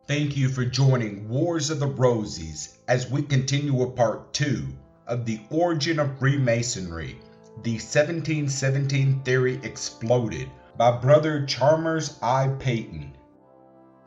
Thank you for joining Wars of the Roses as we continue with part 2 of the Origin of Freemasonry, the 1717 Theory Exploded by Brother Chalmers I. Paton.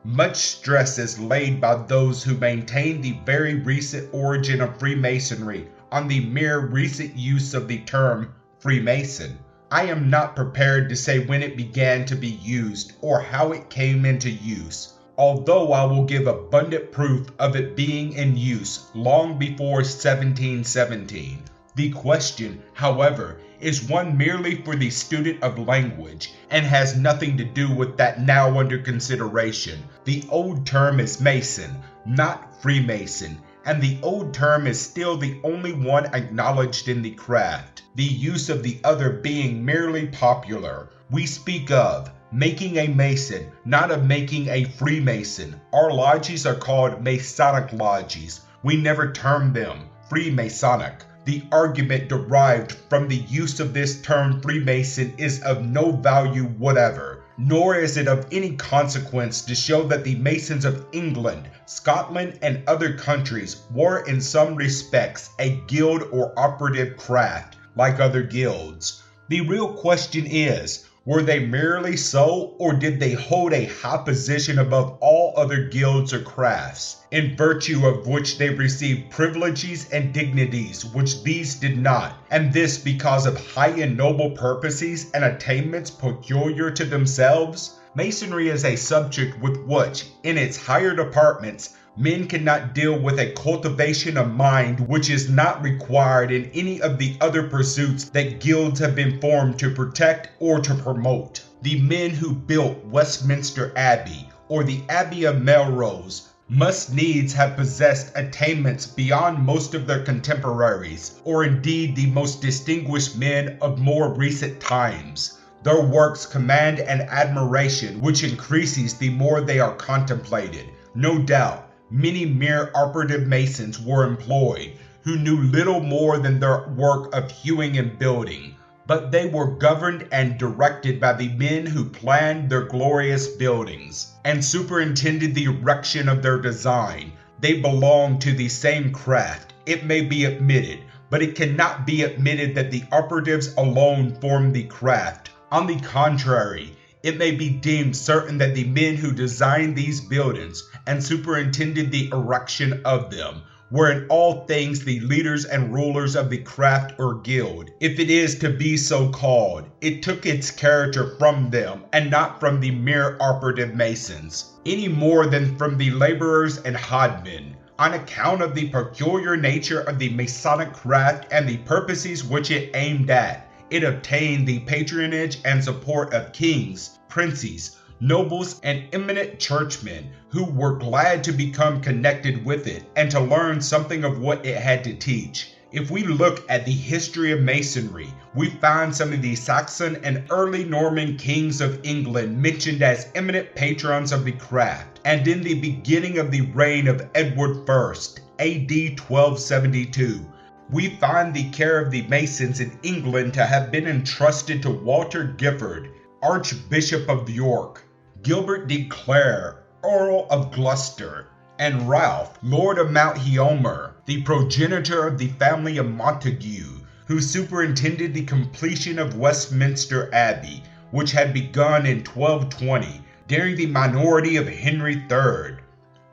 Much stress is laid by those who maintain the very recent origin of Freemasonry on the mere recent use of the term Freemason. I am not prepared to say when it began to be used or how it came into use, although I will give abundant proof of it being in use long before 1717. The question, however, is one merely for the student of language and has nothing to do with that now under consideration. The old term is Mason, not Freemason, and the old term is still the only one acknowledged in the craft, the use of the other being merely popular. We speak of making a Mason, not of making a Freemason. Our lodges are called Masonic lodges. We never term them Freemasonic. The argument derived from the use of this term Freemason is of no value whatever, nor is it of any consequence to show that the Masons of England, Scotland, and other countries were in some respects a guild or operative craft like other guilds. The real question is, were they merely so, or did they hold a high position above all other guilds or crafts, in virtue of which they received privileges and dignities which these did not, and this because of high and noble purposes and attainments peculiar to themselves? Masonry is a subject with which, in its higher departments, men cannot deal with a cultivation of mind which is not required in any of the other pursuits that guilds have been formed to protect or to promote. The men who built Westminster Abbey or the Abbey of Melrose must needs have possessed attainments beyond most of their contemporaries, or indeed the most distinguished men of more recent times. Their works command an admiration which increases the more they are contemplated. No doubt, many mere operative masons were employed, who knew little more than their work of hewing and building, but they were governed and directed by the men who planned their glorious buildings, and superintended the erection of their design. They belonged to the same craft, it may be admitted, but it cannot be admitted that the operatives alone formed the craft. On the contrary, it may be deemed certain that the men who designed these buildings and superintended the erection of them were in all things the leaders and rulers of the craft or guild. If it is to be so called, it took its character from them and not from the mere operative masons, any more than from the laborers and hodmen. On account of the peculiar nature of the Masonic craft and the purposes which it aimed at, it obtained the patronage and support of kings, princes, nobles, and eminent churchmen who were glad to become connected with it and to learn something of what it had to teach. If we look at the history of Masonry, we find some of the Saxon and early Norman kings of England mentioned as eminent patrons of the craft, and in the beginning of the reign of Edward I, AD 1272, we find the care of the Masons in England to have been entrusted to Walter Giffard, Archbishop of York, Gilbert de Clare, Earl of Gloucester, and Ralph, Lord of Mount Heomer, the progenitor of the family of Montague, who superintended the completion of Westminster Abbey, which had begun in 1220 during the minority of Henry III.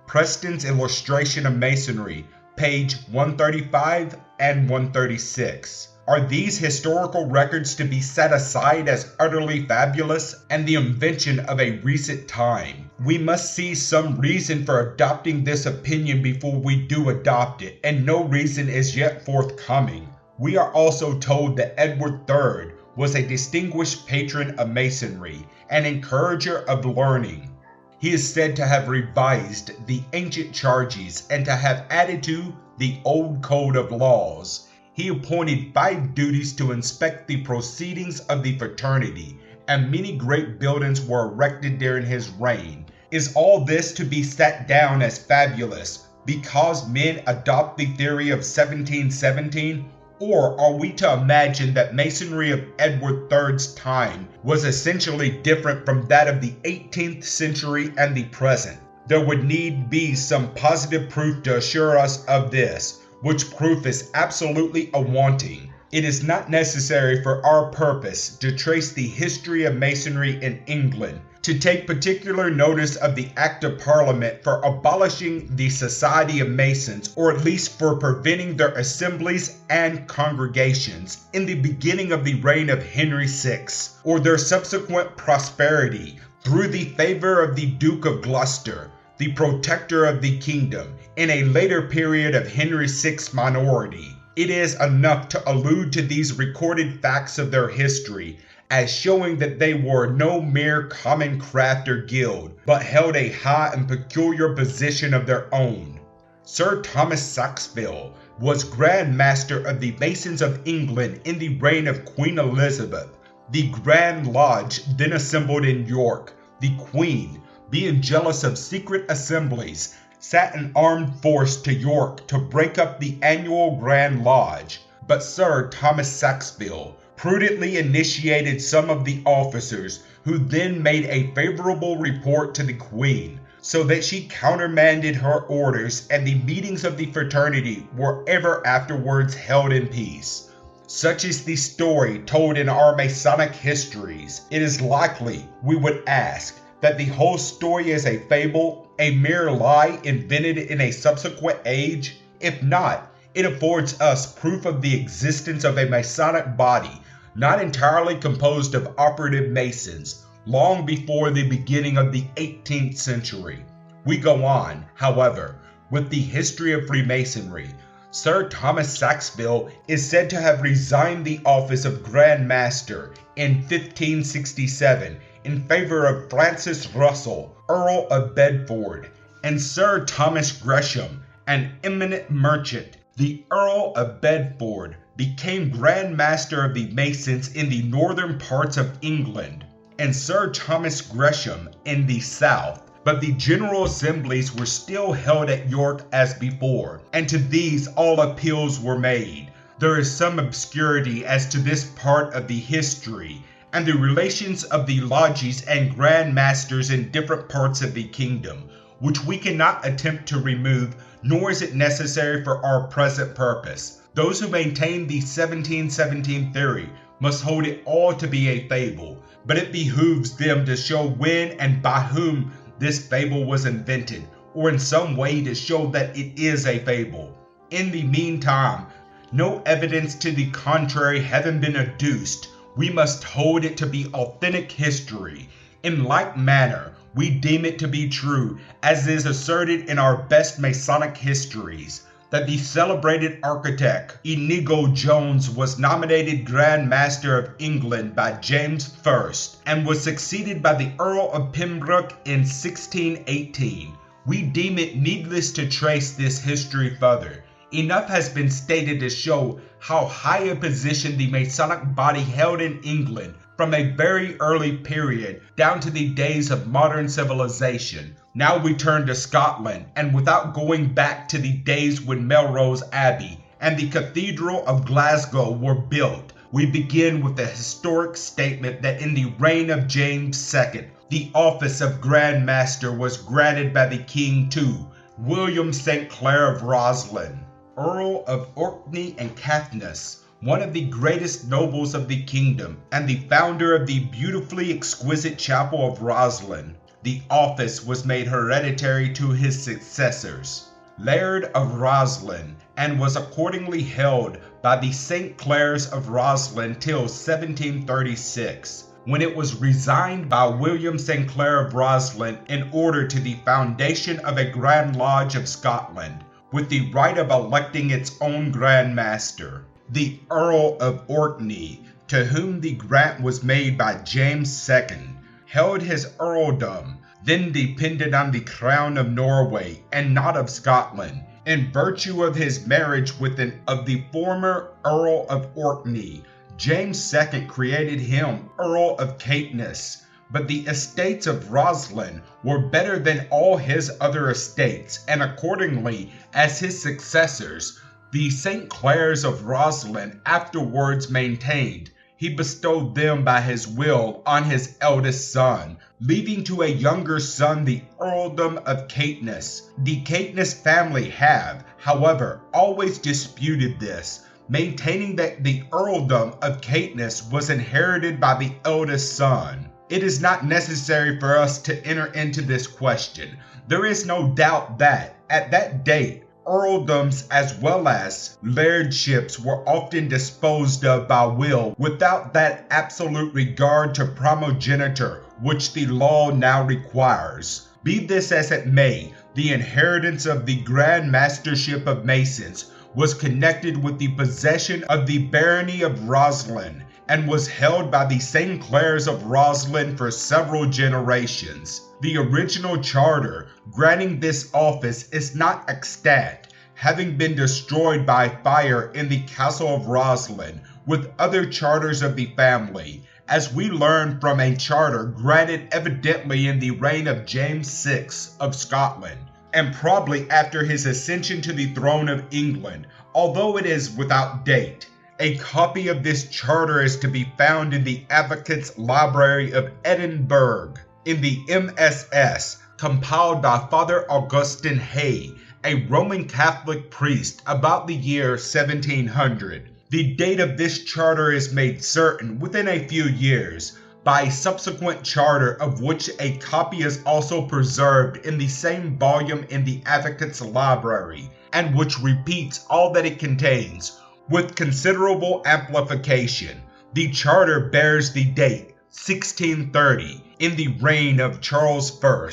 Preston's Illustration of Masonry, page 135 and 136. Are these historical records to be set aside as utterly fabulous and the invention of a recent time? We must see some reason for adopting this opinion before we do adopt it, and no reason is yet forthcoming. We are also told that Edward III was a distinguished patron of Masonry, an encourager of learning. He is said to have revised the ancient charges and to have added to the old code of laws. He appointed 5 duties to inspect the proceedings of the fraternity, and many great buildings were erected during his reign. Is all this to be set down as fabulous because men adopt the theory of 1717? Or are we to imagine that Masonry of Edward III's time was essentially different from that of the 18th century and the present? There would need be some positive proof to assure us of this, which proof is absolutely awanting. It is not necessary for our purpose to trace the history of Masonry in England, to take particular notice of the Act of Parliament for abolishing the Society of Masons, or at least for preventing their assemblies and congregations in the beginning of the reign of Henry VI, or their subsequent prosperity through the favor of the Duke of Gloucester, the protector of the kingdom, in a later period of Henry VI's minority. It is enough to allude to these recorded facts of their history as showing that they were no mere common craft or guild, but held a high and peculiar position of their own. Sir Thomas Sackville was Grand Master of the Masons of England in the reign of Queen Elizabeth. The Grand Lodge then assembled in York. The Queen, being jealous of secret assemblies, sent an armed force to York to break up the annual Grand Lodge, but Sir Thomas Sackville prudently initiated some of the officers, who then made a favorable report to the Queen, so that she countermanded her orders, and the meetings of the fraternity were ever afterwards held in peace. Such is the story told in our Masonic histories. It is likely, we would ask, that the whole story is a fable, a mere lie invented in a subsequent age? If not, it affords us proof of the existence of a Masonic body, not entirely composed of operative Masons, long before the beginning of the 18th century. We go on, however, with the history of Freemasonry. Sir Thomas Sackville is said to have resigned the office of Grand Master in 1567 in favor of Francis Russell, Earl of Bedford, and Sir Thomas Gresham, an eminent merchant. The Earl of Bedford became Grand Master of the Masons in the northern parts of England, and Sir Thomas Gresham in the south. But the General Assemblies were still held at York as before, and to these all appeals were made. There is some obscurity as to this part of the history, and the relations of the lodges and Grand Masters in different parts of the kingdom, which we cannot attempt to remove, nor is it necessary for our present purpose. Those who maintain the 1717 theory must hold it all to be a fable, but it behooves them to show when and by whom this fable was invented, or in some way to show that it is a fable. In the meantime, no evidence to the contrary having been adduced, we must hold it to be authentic history. In like manner, we deem it to be true, as is asserted in our best Masonic histories, that the celebrated architect Inigo Jones was nominated Grand Master of England by James I and was succeeded by the Earl of Pembroke in 1618. We deem it needless to trace this history further. Enough has been stated to show how high a position the Masonic body held in England from a very early period down to the days of modern civilization. Now we turn to Scotland, and without going back to the days when Melrose Abbey and the Cathedral of Glasgow were built, we begin with the historic statement that in the reign of James II, the office of Grand Master was granted by the King to William St. Clair of Roslin, Earl of Orkney and Caithness, one of the greatest nobles of the kingdom, and the founder of the beautifully exquisite chapel of Roslin. The office was made hereditary to his successors, Laird of Roslin, and was accordingly held by the St. Clairs of Roslin till 1736, when it was resigned by William St. Clair of Roslin in order to the foundation of a Grand Lodge of Scotland, with the right of electing its own Grand Master. The Earl of Orkney, to whom the grant was made by James II, held his earldom, then depended on the crown of Norway and not of Scotland, in virtue of his marriage with an of the former Earl of Orkney. James II created him Earl of Caithness, but the estates of Roslin were better than all his other estates, and accordingly, as his successors, the St. Clairs of Roslin afterwards maintained, he bestowed them by his will on his eldest son, leaving to a younger son the earldom of Caithness. The Caithness family have, however, always disputed this, maintaining that the earldom of Caithness was inherited by the eldest son. It is not necessary for us to enter into this question. There is no doubt that, at that date, earldoms as well as lairdships were often disposed of by will without that absolute regard to primogeniture which the law now requires. Be this as it may, the inheritance of the Grand Mastership of Masons was connected with the possession of the barony of Roslin and was held by the St. Clairs of Roslin for several generations. The original charter granting this office is not extant, having been destroyed by fire in the Castle of Roslin with other charters of the family, as we learn from a charter granted evidently in the reign of James VI of Scotland, and probably after his ascension to the throne of England, although it is without date. A copy of this charter is to be found in the Advocates' Library of Edinburgh, in the MSS, compiled by Father Augustine Hay, a Roman Catholic priest, about the year 1700. The date of this charter is made certain within a few years by a subsequent charter, of which a copy is also preserved in the same volume in the Advocates' Library, and which repeats all that it contains, with considerable amplification. The charter bears the date 1630, in the reign of Charles I.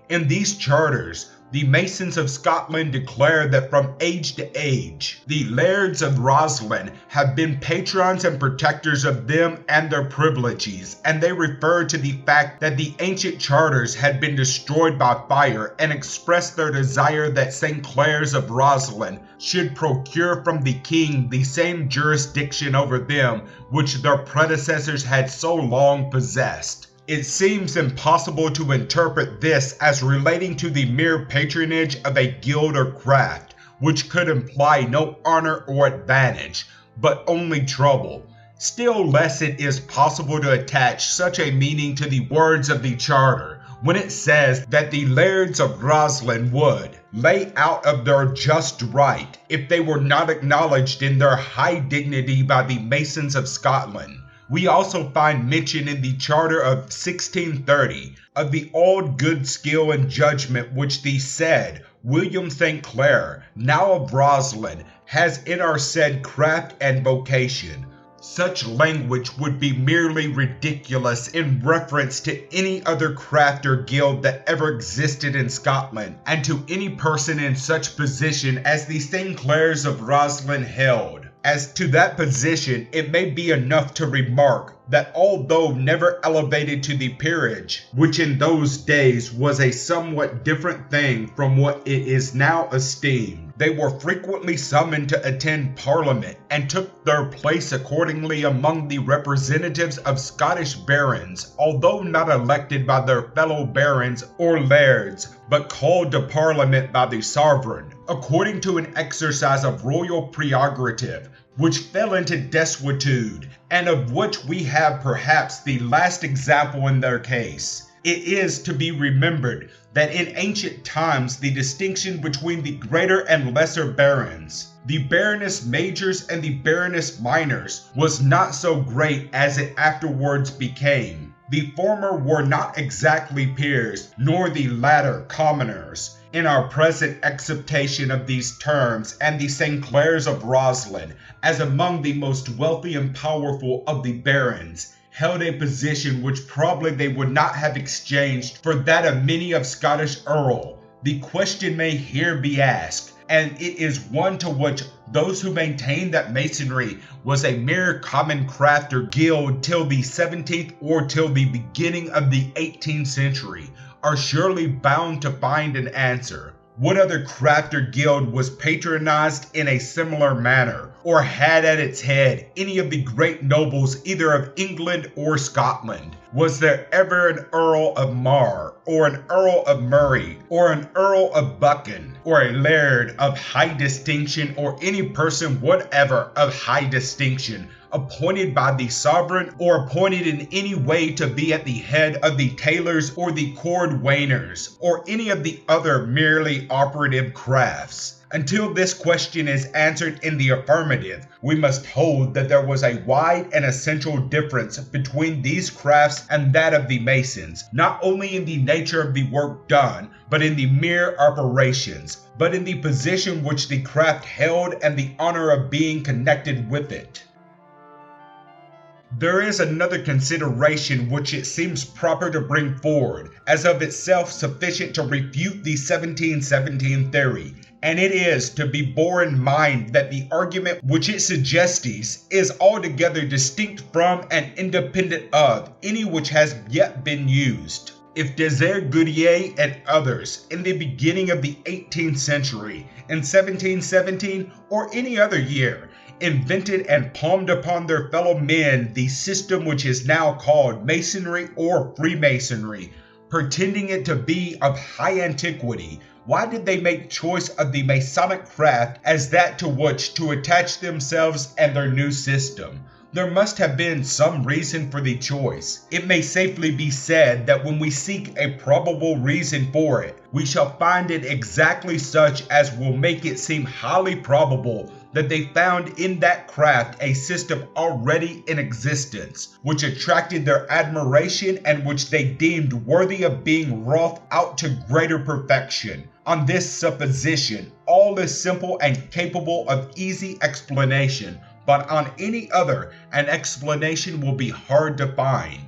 In these charters, the Masons of Scotland declare that from age to age, the lairds of Roslin have been patrons and protectors of them and their privileges, and they refer to the fact that the ancient charters had been destroyed by fire and express their desire that St. Clairs of Roslin should procure from the king the same jurisdiction over them which their predecessors had so long possessed. It seems impossible to interpret this as relating to the mere patronage of a guild or craft, which could imply no honor or advantage, but only trouble. Still less it is possible to attach such a meaning to the words of the charter, when it says that the lairds of Roslin would lay out of their just right if they were not acknowledged in their high dignity by the Masons of Scotland. We also find mention in the charter of 1630 of the old good skill and judgment which the said William St. Clair, now of Roslin, has in our said craft and vocation. Such language would be merely ridiculous in reference to any other craft or guild that ever existed in Scotland, and to any person in such position as the St. Clairs of Roslin held. As to that position, it may be enough to remark that although never elevated to the peerage, which in those days was a somewhat different thing from what it is now esteemed, they were frequently summoned to attend Parliament and took their place accordingly among the representatives of Scottish barons, although not elected by their fellow barons or lairds, but called to Parliament by the sovereign, according to an exercise of royal prerogative, which fell into desuetude, and of which we have perhaps the last example in their case. It is to be remembered that in ancient times the distinction between the greater and lesser barons, the baroness majors and the baroness minors, was not so great as it afterwards became. The former were not exactly peers, nor the latter commoners. In our present acceptation of these terms, and the St. Clairs of Roslin, as among the most wealthy and powerful of the barons, held a position which probably they would not have exchanged for that of many of Scottish earl. The question may here be asked, and it is one to which those who maintain that Masonry was a mere common craft or guild till the 17th or till the beginning of the 18th century, are surely bound to find an answer. What other craft or guild was patronized in a similar manner, or had at its head any of the great nobles either of England or Scotland? Was there ever an Earl of Mar, or an Earl of Murray, or an Earl of Buchan, or a laird of high distinction, or any person whatever of high distinction, appointed by the sovereign or appointed in any way to be at the head of the tailors or the cordwainers or any of the other merely operative crafts. Until this question is answered in the affirmative, we must hold that there was a wide and essential difference between these crafts and that of the Masons, not only in the nature of the work done, but in the mere operations, but in the position which the craft held and the honor of being connected with it. There is another consideration which it seems proper to bring forward, as of itself sufficient to refute the 1717 theory, and it is to be borne in mind that the argument which it suggests is altogether distinct from and independent of any which has yet been used. If Desert-Goodier and others in the beginning of the 18th century, in 1717 or any other year, invented and palmed upon their fellow men the system which is now called Masonry or Freemasonry, pretending it to be of high antiquity, why did they make choice of the Masonic craft as that to which to attach themselves and their new system? There must have been some reason for the choice. It may safely be said that when we seek a probable reason for it, we shall find it exactly such as will make it seem highly probable that they found in that craft a system already in existence, which attracted their admiration and which they deemed worthy of being wrought out to greater perfection. On this supposition, all is simple and capable of easy explanation, but on any other, an explanation will be hard to find.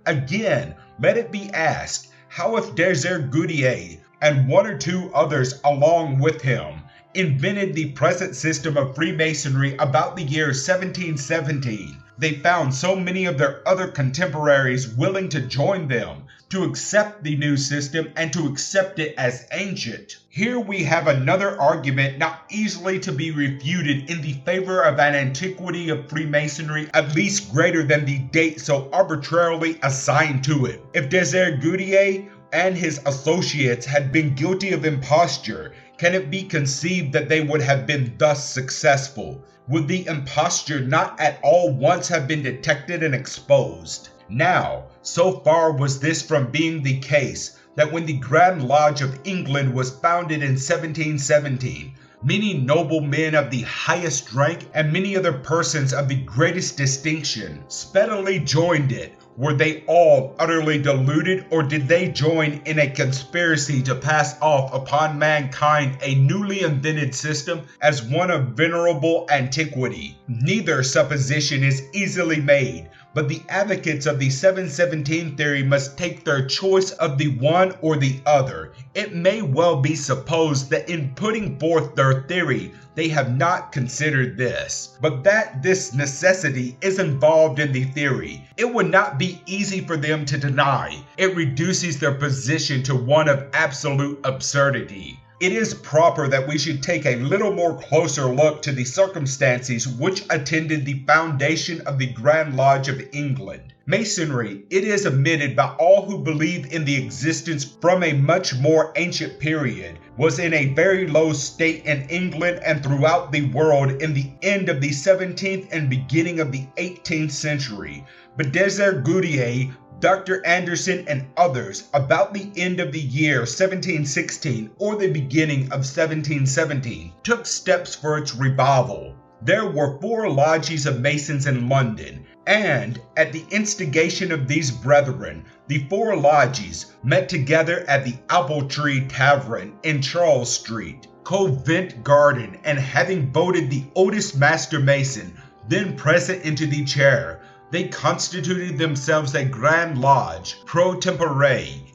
Again, let it be asked, how if Desert-Goodier and one or two others along with him invented the present system of Freemasonry about the year 1717, they found so many of their other contemporaries willing to join them, to accept the new system and to accept it as ancient. Here we have another argument not easily to be refuted in the favor of an antiquity of Freemasonry at least greater than the date so arbitrarily assigned to it. If Desert-Goodier and his associates had been guilty of imposture, can it be conceived that they would have been thus successful? Would the imposture not at all once have been detected and exposed? Now, so far was this from being the case, that when the Grand Lodge of England was founded in 1717, many noble men of the highest rank and many other persons of the greatest distinction speedily joined it. Were they all utterly deluded, or did they join in a conspiracy to pass off upon mankind a newly invented system as one of venerable antiquity? Neither supposition is easily made, but the advocates of the 717 theory must take their choice of the one or the other. It may well be supposed that in putting forth their theory, they have not considered this, but that this necessity is involved in the theory, it would not be easy for them to deny. It reduces their position to one of absolute absurdity. It is proper that we should take a little more closer look to the circumstances which attended the foundation of the Grand Lodge of England. Masonry, it is admitted by all who believe in the existence from a much more ancient period, was in a very low state in England and throughout the world in the end of the 17th and beginning of the 18th century. But Desert-Goodier, Dr. Anderson and others, about the end of the year 1716 or the beginning of 1717, took steps for its revival. There were 4 lodges of Masons in London, and at the instigation of these brethren, the 4 lodges met together at the Apple Tree Tavern in Charles Street, Covent Garden, and having voted the oldest Master Mason then present into the chair, they constituted themselves a Grand Lodge pro tempore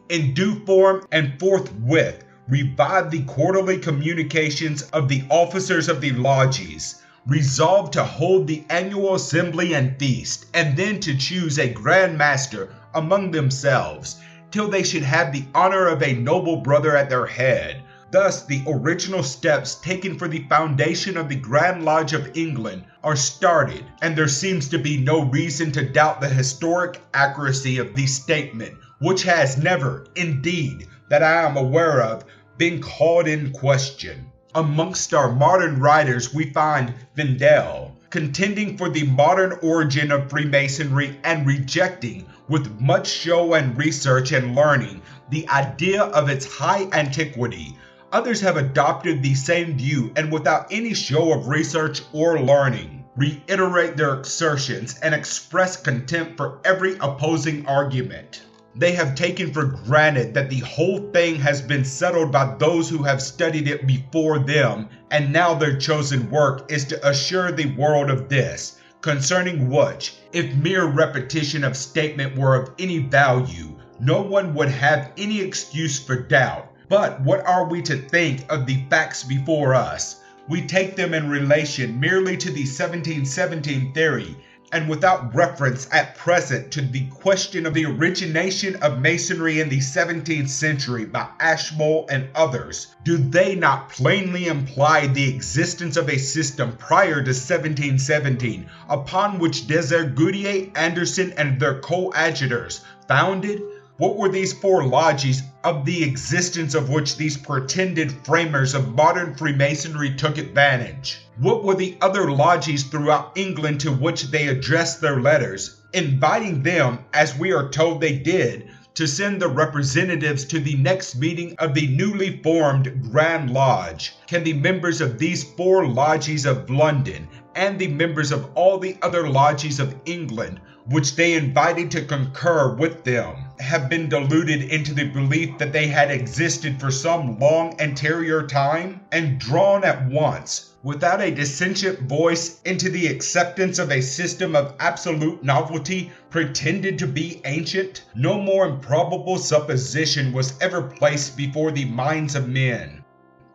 in due form, and forthwith revived the quarterly communications of the officers of the lodges, resolved to hold the annual assembly and feast, and then to choose a Grand Master among themselves, till they should have the honor of a noble brother at their head. Thus the original steps taken for the foundation of the Grand Lodge of England are started, and there seems to be no reason to doubt the historic accuracy of the statement, which has never, indeed, that I am aware of, been called in question. Amongst our modern writers we find Vendel, contending for the modern origin of Freemasonry and rejecting, with much show and research and learning, the idea of its high antiquity. Others have adopted the same view and without any show of research or learning, reiterate their assertions and express contempt for every opposing argument. They have taken for granted that the whole thing has been settled by those who have studied it before them, and now their chosen work is to assure the world of this, concerning which, if mere repetition of statement were of any value, no one would have any excuse for doubt. But what are we to think of the facts before us? We take them in relation merely to the 1717 theory, and without reference at present to the question of the origination of Masonry in the 17th century by Ashmole and others. Do they not plainly imply the existence of a system prior to 1717 upon which Desergudier, Anderson, and their coadjutors founded? What were these four lodges of the existence of which these pretended framers of modern Freemasonry took advantage? What were the other lodges throughout England to which they addressed their letters, inviting them, as we are told they did, to send the representatives to the next meeting of the newly formed Grand Lodge? Can the members of these four lodges of London and the members of all the other lodges of England, which they invited to concur with them, have been deluded into the belief that they had existed for some long anterior time, and drawn at once, without a dissentient voice, into the acceptance of a system of absolute novelty pretended to be ancient? No more improbable supposition was ever placed before the minds of men.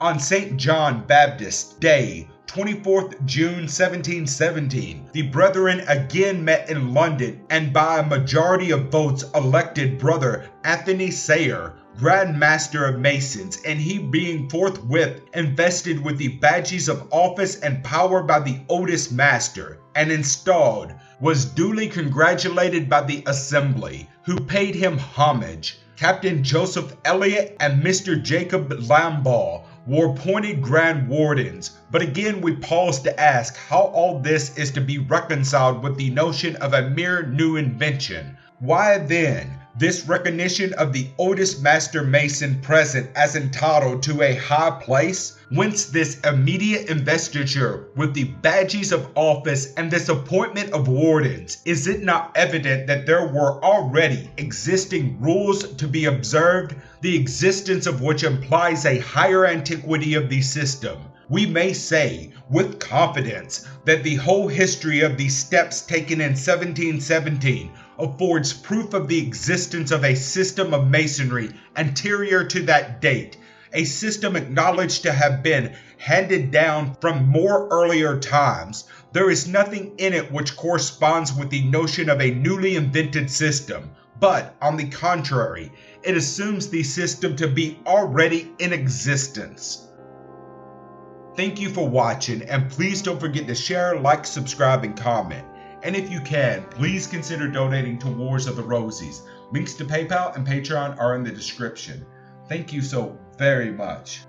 On St. John Baptist's Day, 24th June 1717, the brethren again met in London and by a majority of votes elected Brother Anthony Sayer Grand Master of Masons, and he being forthwith invested with the badges of office and power by the oldest master, and installed, was duly congratulated by the assembly, who paid him homage. Captain Joseph Elliot and Mr. Jacob Lambaugh were appointed Grand Wardens, but again we pause to ask how all this is to be reconciled with the notion of a mere new invention. Why then this recognition of the oldest Master Mason present as entitled to a high place? Whence this immediate investiture with the badges of office and this appointment of wardens? Is it not evident that there were already existing rules to be observed, the existence of which implies a higher antiquity of the system? We may say with confidence that the whole history of the steps taken in 1717 affords proof of the existence of a system of masonry anterior to that date, a system acknowledged to have been handed down from more earlier times. There is nothing in it which corresponds with the notion of a newly invented system, but, on the contrary, it assumes the system to be already in existence. Thank you for watching, and please don't forget to share, like, subscribe, and comment. And if you can, please consider donating to Wars of the Rosies. Links to PayPal and Patreon are in the description. Thank you so very much.